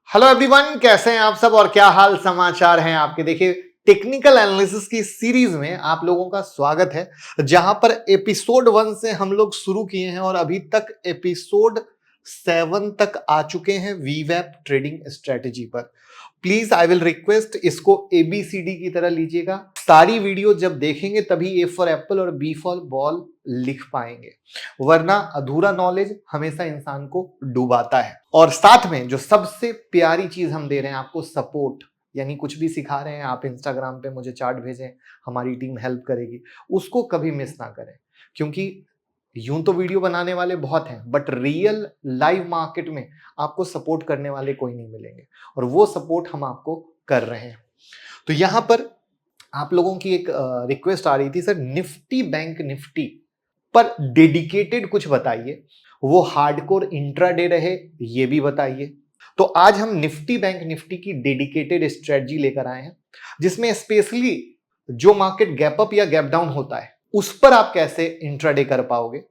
Hello everyone, कैसे हैं आप सब और क्या हाल समाचार हैं आपके। देखिए, टेक्निकल एनालिसिस की सीरीज में आप लोगों का स्वागत है, जहां पर एपिसोड 1 से हम लोग शुरू किए हैं और अभी तक एपिसोड 7 तक आ चुके हैं वीवैप ट्रेडिंग स्ट्रेटेजी पर। प्लीज आई विल रिक्वेस्ट, इसको ABCD की तरह लीजिएगा। सारी वीडियो जब देखेंगे तभी A फॉर एप्पल और B फॉर बॉल लिख पाएंगे, वरना अधूरा नॉलेज हमेशा इंसान को डुबाता है। और साथ में जो सबसे प्यारी चीज हम दे रहे हैं आपको, सपोर्ट, यानी कुछ भी सिखा रहे हैं आप इंस्टाग्राम पे मुझे चार्ट भेजें, हमारी टीम हेल्प करेगी, उसको कभी मिस ना करें। क्योंकि यूं तो वीडियो बनाने वाले बहुत हैं, बट रियल लाइव मार्केट में आपको सपोर्ट करने वाले कोई नहीं मिलेंगे, और वो सपोर्ट हम आपको कर रहे हैं। तो यहां पर आप लोगों की एक रिक्वेस्ट आ रही थी, सर निफ्टी बैंक निफ्टी पर डेडिकेटेड कुछ बताइए, वो हार्डकोर इंट्राडे रहे ये भी बताइए। तो आज हम निफ्टी बैंक निफ्टी की डेडिकेटेड स्ट्रेटजी लेकर आए हैं, जिसमें स्पेशली जो मार्केट गैप अप या गैप डाउन होता है उस पर आप कैसे इंट्राडे कर पाओगे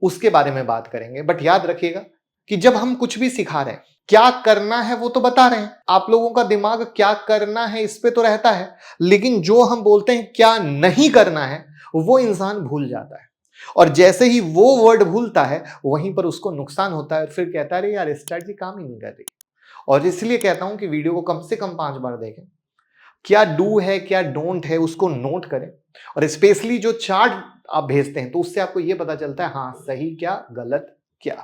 उसके बारे में बात करेंगे। बट याद रखिएगा कि जब हम कुछ भी सिखा रहे हैं, क्या करना है वो तो बता रहे हैं, आप लोगों का दिमाग क्या करना है इस पे तो रहता है, लेकिन जो हम बोलते हैं क्या नहीं करना है वो इंसान भूल जाता है। और जैसे ही वो वर्ड भूलता है वहीं पर उसको नुकसान होता है और फिर कहता है अरे यार स्ट्रैटेजी काम ही नहीं कर रही। और इसलिए कहता हूं कि वीडियो को कम से कम 5 बार देखें, क्या डू है क्या डोंट है उसको नोट करें, और स्पेशली जो चार्ट आप भेजते हैं तो उससे आपको यह पता चलता है हाँ सही क्या गलत क्या।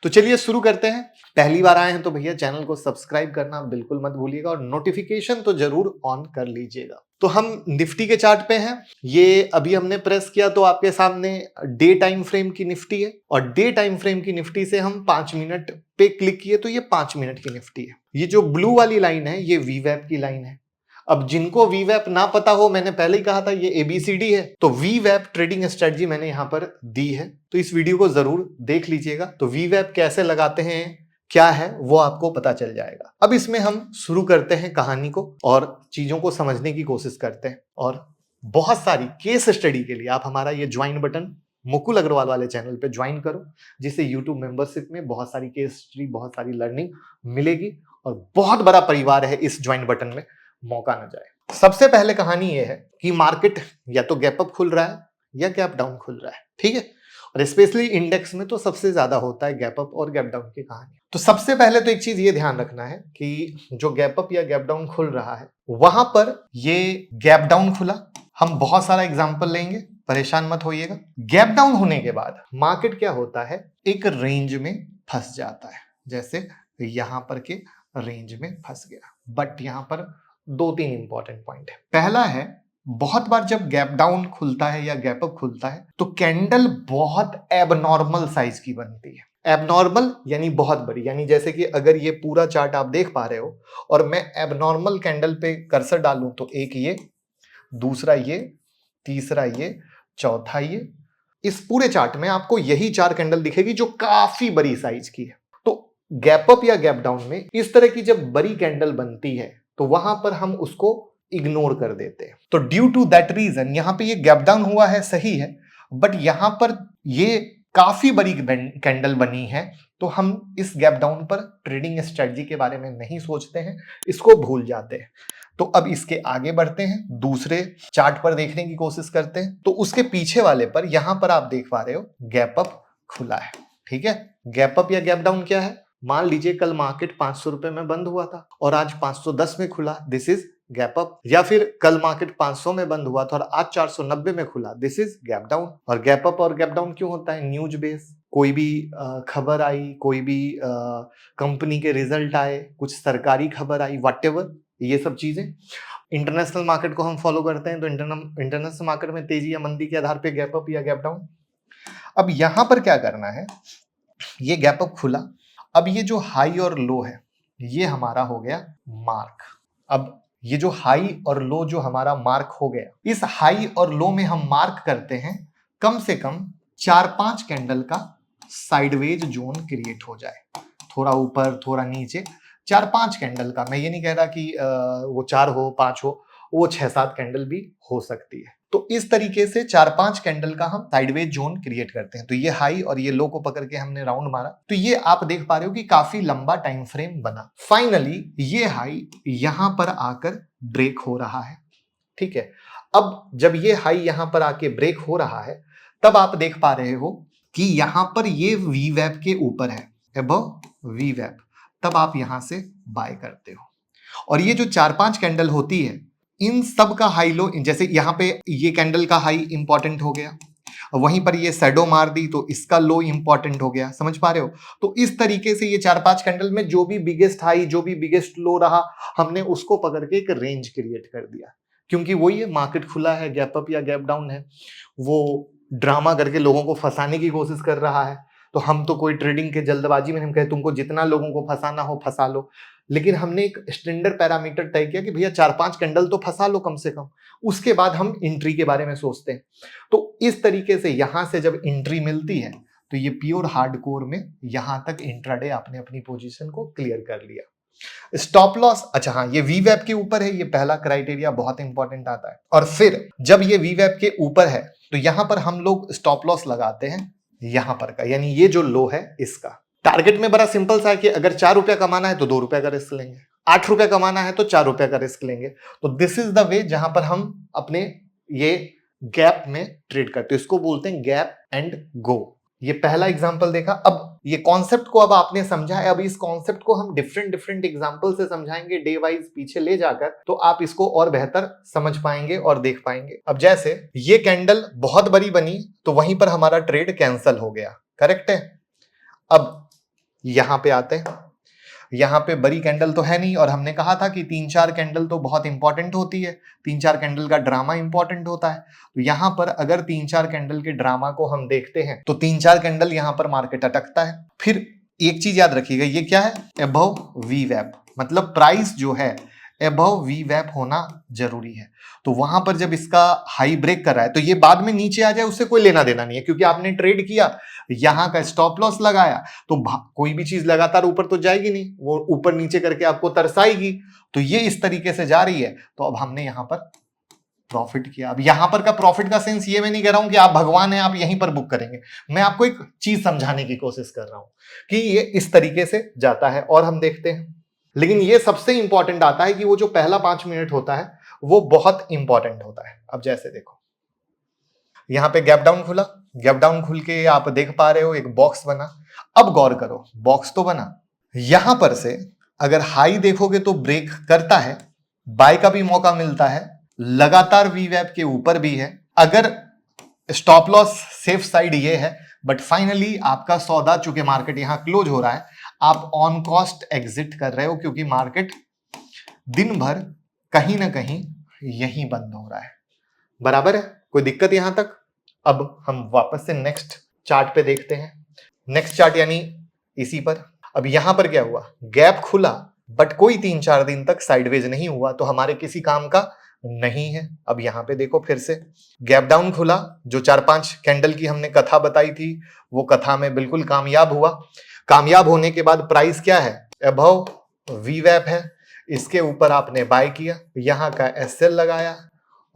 तो चलिए शुरू करते हैं। पहली बार आए हैं तो भैया चैनल को सब्सक्राइब करना बिल्कुल मत भूलिएगा और नोटिफिकेशन तो जरूर ऑन कर लीजिएगा। तो हम निफ्टी के चार्ट पे हैं, ये अभी हमने प्रेस किया तो आपके सामने डे टाइम फ्रेम की निफ्टी है, और डे टाइम फ्रेम की निफ्टी से हम 5 मिनट पे क्लिक किए तो ये 5 मिनट की निफ्टी है। ये जो ब्लू वाली लाइन है ये वीवैप की लाइन है। अब जिनको वीवैप ना पता हो, मैंने पहले ही कहा था ये ABCD है, तो वीवैप ट्रेडिंग स्ट्रेटजी मैंने यहां पर दी है, तो इस वीडियो को जरूर देख लीजिएगा। तो वीवैप कैसे लगाते हैं क्या है वो आपको पता चल जाएगा। अब इसमें हम शुरू करते हैं कहानी को और चीजों को समझने की कोशिश करते हैं, और बहुत सारी केस स्टडी के लिए आप हमारा ये ज्वाइन बटन मुकुल अग्रवाल वाले चैनल पे ज्वाइन करो, जिससे यूट्यूब मेंबरशिप में बहुत सारी केस स्टडी, बहुत सारी लर्निंग मिलेगी, और बहुत बड़ा परिवार है इस ज्वाइन बटन में, मौका ना जाए। सबसे पहले कहानी यह है कि मार्केट या तो गैप अप खुल रहा है या गैप डाउन खुल रहा है, ठीक है। और स्पेशली इंडेक्स में तो सबसे ज्यादा होता है गैप अप और गैप डाउन की कहानी। तो सबसे पहले तो एक चीज ये ध्यान रखना है कि जो गैप अप या गैप डाउन खुल रहा है वहां पर ये गैप डाउन खुला, हम बहुत सारा एग्जांपल लेंगे, परेशान मत होइएगा। गैप डाउन होने के बाद मार्केट क्या होता है, एक रेंज में फंस जाता है, जैसे यहां पर के रेंज में फंस गया। बट यहां पर 2-3 इंपॉर्टेंट पॉइंट है। पहला है, बहुत बार जब गैप डाउन खुलता है या गैप अप खुलता है तो कैंडल बहुत एबनॉर्मल साइज की बनती है। एबनॉर्मल यानी बहुत बड़ी, यानी जैसे कि अगर ये पूरा चार्ट आप देख पा रहे हो और मैं एबनॉर्मल कैंडल पे कर्सर डालूं तो एक ये, दूसरा ये, तीसरा ये, चौथा ये, इस पूरे चार्ट में आपको यही 4 कैंडल दिखेगी जो काफी बड़ी साइज की है। तो गैप अप या गैप डाउन में इस तरह की जब बड़ी कैंडल बनती है तो वहां पर हम उसको इग्नोर कर देते हैं। तो ड्यू टू दैट रीजन यहां पे ये गैप डाउन हुआ है, सही है, बट यहां पर ये काफी बड़ी कैंडल बनी है, तो हम इस गैप डाउन पर ट्रेडिंग स्ट्रेटजी के बारे में नहीं सोचते हैं, इसको भूल जाते हैं। तो अब इसके आगे बढ़ते हैं, दूसरे चार्ट पर देखने की कोशिश करते हैं। तो उसके पीछे वाले पर यहां पर आप देख पा रहे हो गैप अप खुला है, ठीक है। गैप अप या गैप डाउन क्या है, मान लीजिए कल मार्केट 500 रुपए में बंद हुआ था और आज 510 में खुला, दिस इज गैप अप। या फिर कल मार्केट 500 में बंद हुआ था और आज 490 में खुला, दिस इज गैप डाउन। और गैप अप और गैप डाउन क्यों होता है, न्यूज बेस, कोई भी खबर आई, कोई भी कंपनी के रिजल्ट आए, कुछ सरकारी खबर आई, व्हाटएवर, ये सब चीजें। इंटरनेशनल मार्केट को हम फॉलो करते हैं तो इंटरनेशनल मार्केट में तेजी या मंदी के आधार पे गैप अप या गैप डाउन। अब यहां पर क्या करना है, ये गैप अप खुला, अब ये जो हाई और लो है ये हमारा हो गया मार्क। अब ये जो हाई और लो जो हमारा मार्क हो गया, इस हाई और लो में हम मार्क करते हैं कम से कम 4-5 कैंडल का साइडवेज जोन क्रिएट हो जाए, थोड़ा ऊपर थोड़ा नीचे, 4-5 कैंडल का। मैं ये नहीं कह रहा कि वो 4 हो 5 हो, वो 6-7 कैंडल भी हो सकती है, तो इस तरीके से 4-5 कैंडल का हम साइडवेज जोन क्रिएट करते हैं। तो ये हाई और ये लो को पकड़ के हमने राउंड मारा, तो ये आप देख पा रहे हो कि काफी लंबा टाइम फ्रेम बना। फाइनली ये हाई यहां पर आकर ब्रेक हो रहा है, ठीक है। अब जब ये हाई यहां पर आके ब्रेक हो रहा है, तब आप देख पा रहे हो कि यहां पर ये वी वेब के ऊपर है, अबव वी वेब, तब आप यहां से बाय करते हो। और ये जो 4-5 कैंडल होती है, इन सब का हाई लो, जैसे यहां पे ये कैंडल का हाई इंपॉर्टेंट हो गया, वहीं पर ये शैडो मार दी तो इसका लो इंपॉर्टेंट हो गया, समझ पा रहे हो। तो इस तरीके से ये 4-5 कैंडल में जो भी बिगेस्ट हाई, जो भी बिगेस्ट लो रहा, हमने उसको पकड़ के एक रेंज क्रिएट कर दिया। क्योंकि वो ये मार्केट खुला है, गैप अप या गैप डाउन है, वो ड्रामा करके लोगों को फंसाने की कोशिश कर रहा है। तो हम तो कोई ट्रेडिंग के जल्दबाजी में हम कहे तुमको जितना लोगों को फंसाना हो फंसा लो, लेकिन हमने एक स्टैंडर्ड पैरामीटर तय किया कि भैया 4-5 कैंडल तो फंसा लो कम से कम, उसके बाद हम एंट्री के बारे में सोचते हैं। तो इस तरीके से यहां से जब एंट्री मिलती है, तो ये प्योर हार्डकोर में यहां तक इंट्राडे आपने अपनी पोजीशन को क्लियर कर लिया। स्टॉप लॉस, अच्छा हाँ, ये वी वेब के ऊपर है, ये पहला क्राइटेरिया बहुत इंपॉर्टेंट आता है। और फिर जब ये वी वेब के ऊपर है, तो यहां पर हम लोग स्टॉप लॉस लगाते हैं यहां पर का, यानी ये जो लो है इसका। टारगेट में बड़ा सिंपल सा है कि अगर 4 रुपया कमाना है तो 2 रुपया का रिस्क लेंगे, 8 रुपया कमाना है तो 4 रुपया का रिस्क लेंगे। तो दिस इज द वे जहां पर हम अपने ये गैप में ट्रेड करते हैं, इसको बोलते हैं गैप एंड गो। ये पहला एग्जांपल देखा। अब ये कॉन्सेप्ट को अब आपने समझा है, अब इस कॉन्सेप्ट को हम डिफरेंट एग्जांपल से समझाएंगे, डे वाइज पीछे ले जाकर, तो आप इसको और बेहतर समझ पाएंगे और देख पाएंगे। अब जैसे ये कैंडल बहुत बड़ी बनी, तो वहीं पर हमारा ट्रेड कैंसिल हो गया, करेक्ट है। अब यहां पे आते हैं, यहां पे बड़ी कैंडल तो है नहीं, और हमने कहा था कि 3-4 कैंडल तो बहुत इंपॉर्टेंट होती है, 3-4 कैंडल का ड्रामा इंपॉर्टेंट होता है। तो यहां पर अगर 3-4 कैंडल के ड्रामा को हम देखते हैं, तो 3-4 कैंडल यहां पर मार्केट अटकता है। फिर एक चीज याद रखिएगा, ये क्या है, अबव वी वेब, मतलब प्राइस जो है अबव वी वेब होना जरूरी है। तो वहां पर जब इसका हाई ब्रेक कर रहा है, तो ये बाद में नीचे आ जाए उससे कोई लेना देना नहीं है, क्योंकि आपने ट्रेड किया, यहां का स्टॉप लॉस लगाया, तो कोई भी चीज लगातार ऊपर तो जाएगी नहीं, वो ऊपर नीचे करके आपको तरसाएगी। तो ये इस तरीके से जा रही है, तो अब हमने यहां पर प्रॉफिट किया। अब यहां पर का प्रॉफिट का सेंस ये मैं नहीं कह रहा हूं कि आप भगवान हैं आप यहीं पर बुक करेंगे, मैं आपको एक चीज समझाने की कोशिश कर रहा हूं कि ये इस तरीके से जाता है। और हम देखते हैं, लेकिन ये सबसे इंपॉर्टेंट आता है कि वो जो पहला 5 मिनट होता है वो बहुत इंपॉर्टेंट होता है। अब जैसे देखो, यहां पे गैप डाउन खुला, गैप डाउन खुल के आप देख पा रहे हो एक बॉक्स बना। अब गौर करो, बॉक्स तो बना, यहां पर से अगर हाई देखोगे तो ब्रेक करता है, बाय का भी मौका मिलता है, लगातार वी वेब के ऊपर भी है। अगर स्टॉप लॉस सेफ साइड ये है, बट फाइनली आपका सौदा, चूंकि मार्केट यहां क्लोज हो रहा है, आप ऑन कॉस्ट एग्जिट कर रहे हो, क्योंकि मार्केट दिन भर कहीं ना कहीं यहीं बंद हो रहा है। बराबर है, कोई दिक्कत यहां तक। अब हम वापस से नेक्स्ट चार्ट पे देखते हैं, नेक्स्ट चार्ट यानी इसी पर। अब यहां पर क्या हुआ, गैप खुला, बट कोई 3-4 दिन तक साइडवेज नहीं हुआ, तो हमारे किसी काम का नहीं है। अब यहां पे देखो, फिर से गैप डाउन खुला, जो 4-5 कैंडल की हमने कथा बताई थी, वो कथा में बिल्कुल कामयाब हुआ। कामयाब होने के बाद प्राइस क्या है, अबव वी वेब है, इसके ऊपर आपने बाय किया, यहां का एसएल लगाया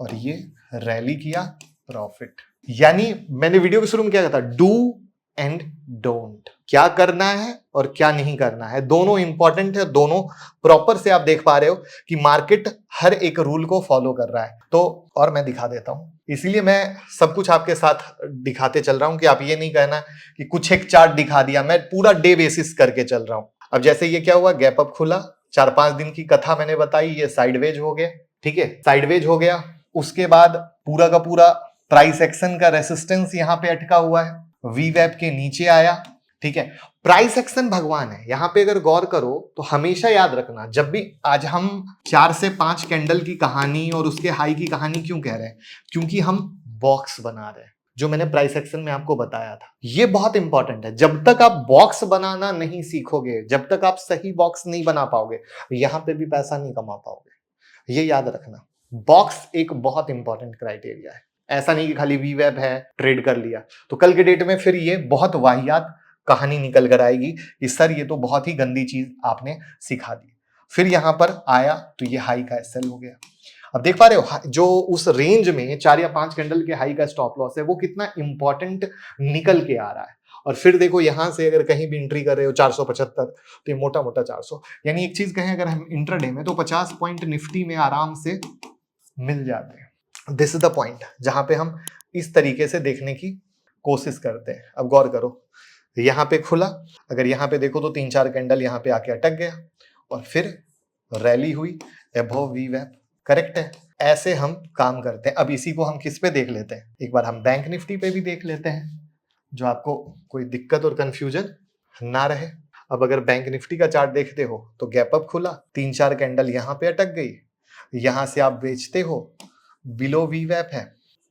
और ये रैली किया, प्रॉफिट। यानी मैंने वीडियो के शुरू में क्या कहा था, डू एंड डोंट, क्या करना है और क्या नहीं करना है, दोनों इंपॉर्टेंट है। दोनों प्रॉपर से आप देख पा रहे हो कि मार्केट हर एक रूल को फॉलो कर रहा है। तो और मैं दिखा देता हूं, इसीलिए मैं सब कुछ आपके साथ दिखाते चल रहा हूं कि आप ये नहीं कहना कि कुछ एक चार्ट दिखा दिया, मैं पूरा डे बेसिस करके चल रहा हूं। अब जैसे ये क्या हुआ, गैप अप खुला, 4-5 दिन की कथा मैंने बताई, ये साइडवेज हो गया, ठीक है, साइडवेज हो गया। उसके बाद पूरा का पूरा प्राइस एक्शन का रेसिस्टेंस यहां पे अटका हुआ है, वी वेब के नीचे आया, ठीक है। प्राइस एक्शन भगवान है, यहां पे अगर गौर करो तो हमेशा याद रखना, जब भी आज हम 4 से 5 कैंडल की कहानी और उसके हाई की कहानी क्यों कह रहे हैं, क्योंकि हम बॉक्स बना रहे हैं, जो मैंने प्राइस एक्शन में आपको बताया था। ये बहुत इंपॉर्टेंट है, जब तक आप बॉक्स बनाना नहीं सीखोगे, जब तक आप सही बॉक्स नहीं बना पाओगे, यहां पे भी पैसा नहीं कमा पाओगे। ये याद रखना, बॉक्स एक बहुत इंपॉर्टेंट क्राइटेरिया है। ऐसा नहीं कि खाली वी वेब है ट्रेड कर लिया, तो कल के डेट में फिर ये बहुत वाहियात कहानी निकल कर आएगी कि सर ये तो बहुत ही गंदी चीज आपने सिखा दी। फिर यहां पर आया तो ये हाई का एसएल हो गया। अब देख पा रहे हो जो उस रेंज में 4 या 5 कैंडल के हाई का स्टॉप लॉस है वो कितना इंपॉर्टेंट निकल के आ रहा है। और फिर देखो यहां से अगर कहीं भी एंट्री कर रहे हो 475, तो ये मोटा मोटा 400, यानी एक चीज कहें अगर हम इंट्राडे में तो 50 पॉइंट निफ्टी में आराम से मिल जाते हैं। दिस इज द पॉइंट जहां पे हम इस तरीके से देखने की कोशिश करते हैं। अब गौर करो, यहां पे खुला, अगर यहां पे देखो तो 3-4 कैंडल यहां पे आके अटक गया और फिर रैली हुई अबव वीवैप, करेक्ट है। ऐसे हम काम करते हैं। अब इसी को हम किस पे देख लेते हैं, एक बार हम बैंक निफ्टी पे भी देख लेते हैं, जो आपको कोई दिक्कत और कंफ्यूजन ना रहे। अब अगर बैंक निफ्टी का चार्ट देखते हो तो गैप अप खुला, 3-4 कैंडल यहां पे अटक गई, यहां से आप बेचते हो, बिलो वीवैप है,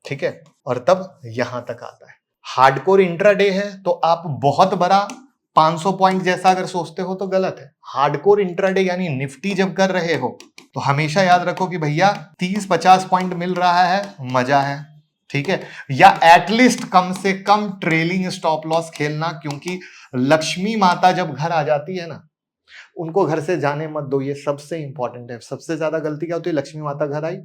ठीक है, और तब यहां तक आता है। हार्डकोर इंट्राडे है तो आप बहुत बड़ा 500 पॉइंट जैसा अगर सोचते हो तो गलत है। हार्डकोर इंट्राडे यानी निफ्टी जब कर रहे हो तो हमेशा याद रखो कि भैया 30-50 पॉइंट मिल रहा है, मजा है, ठीक है, या एटलीस्ट कम से कम ट्रेलिंग स्टॉप लॉस खेलना, क्योंकि लक्ष्मी माता जब घर आ जाती है ना, उनको घर से जाने मत दो, ये सबसे इंपॉर्टेंट है। सबसे ज्यादा गलती क्या होती है, लक्ष्मी माता घर आई,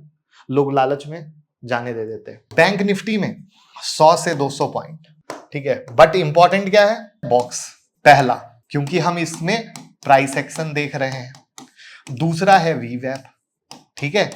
लोग लालच में जाने दे देते हैं। बैंक निफ्टी में 100 से 200 पॉइंट, ठीक है, बट इंपॉर्टेंट क्या है, बॉक्स पहला, क्योंकि हम इसमें प्राइस एक्शन देख रहे हैं। दूसरा है वीवैप, ठीक है,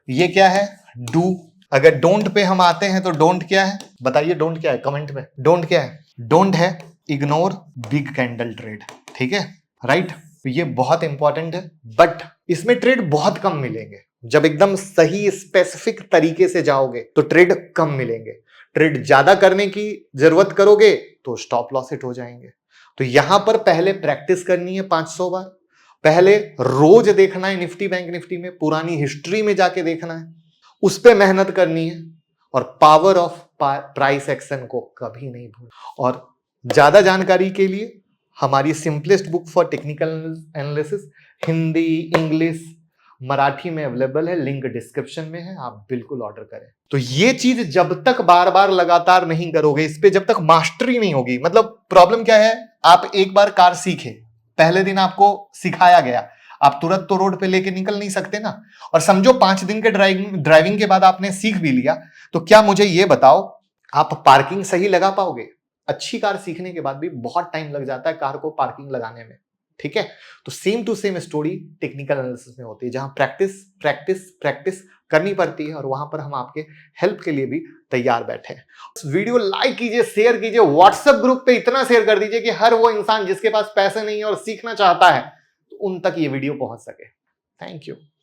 ये क्या है, डू। अगर डोंट पे हम आते हैं तो डोंट क्या है, बताइए डोंट क्या है कमेंट में। डोंट क्या है, डोंट है इग्नोर बिग कैंडल ट्रेड, ठीक है, राइट। ये बहुत इंपॉर्टेंट है, बट इसमें ट्रेड बहुत कम मिलेंगे। जब एकदम सही स्पेसिफिक तरीके से जाओगे तो ट्रेड कम मिलेंगे। ट्रेड ज्यादा करने की जरूरत करोगे तो स्टॉप लॉस हिट हो जाएंगे। तो यहां पर पहले प्रैक्टिस करनी है 500 बार, पहले रोज देखना है निफ्टी बैंक निफ्टी में, पुरानी हिस्ट्री में जाके देखना है, उस पे मेहनत करनी है, और पावर ऑफ प्राइस एक्शन को कभी नहीं भूल। और ज्यादा जानकारी के लिए हमारी simplest book for technical analysis Hindi English Marathi में अवेलेबल है, लिंक डिस्क्रिप्शन में है, आप बिल्कुल ऑर्डर करें। तो ये चीज जब तक बार बार लगातार नहीं करोगे, इस पे जब तक मास्टरी नहीं होगी, मतलब प्रॉब्लम क्या है, आप एक बार कार सीखे, पहले दिन आपको सिखाया गया, आप तुरंत तो रोड पे लेके निकल नहीं सकते ना। और समझो 5 दिन के ड्राइविंग के बाद आपने सीख भी लिया, तो क्या मुझे ये बताओ आप पार्किंग सही लगा पाओगे? अच्छी कार सीखने के बाद भी बहुत टाइम लग जाता है कार को पार्किंग लगाने में, ठीक है। तो same to same story technical analysis में होती है, जहां प्रैक्टिस प्रैक्टिस प्रैक्टिस करनी पड़ती है, और वहां पर हम आपके हेल्प के लिए भी तैयार बैठे हैं। वीडियो लाइक कीजिए, शेयर कीजिए, व्हाट्सएप ग्रुप पे इतना शेयर कर दीजिए कि हर वो इंसान जिसके पास पैसे नहीं है और सीखना चाहता है, तो उन तक ये वीडियो पहुंच सके। Thank you.